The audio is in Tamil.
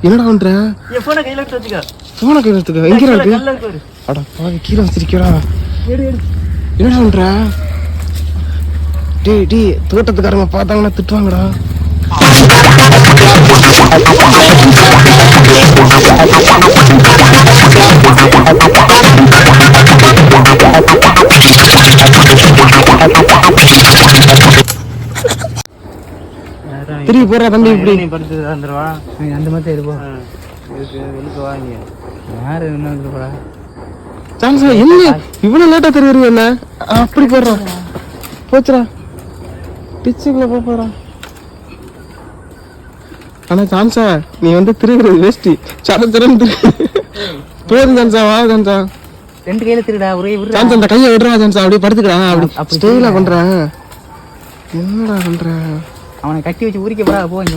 என்னடா பண்ற? என் போனை கையில எடுத்து வச்சுக்க. போனை கையில எடுத்துக்க. எங்க இருக்கு? அட பாவி, கீழே வச்சிருக்கடா. என்னடா பண்ற? டேய் தோட்டத்துக்காரங்க பார்த்தாங்கன்னா திட்டுவாங்கடா. திருப்பி போறா தம்பி. இப்படி நீ படுத்து வந்துருவா. அந்த மாதிரி இருப்போம். வெளிக்கு வாங்க. யாரு என்ன வந்துருப்பா? சான்ஸ் என்ன இவ்வளவு லேட்டா தெரியுது? என்ன அப்படி போடுறா? போச்சுடா, பிச்சுக்குள்ள போறா. ஆனா சான்ஸா நீ வந்து திருகிறது வேஸ்டி. சரச்சரன்னு போதும் சான்ஸா. வா சான்ஸா, ரெண்டு கையில திருடா. ஒரே சான்ஸ் அந்த கையை விடுறா சான்ஸா. அப்படியே படுத்துக்கிறான். அப்படி ஸ்டேல பண்றேன். என்னடா பண்ற? அவனை கட்டி வச்சு உரிக்க போறா. போ.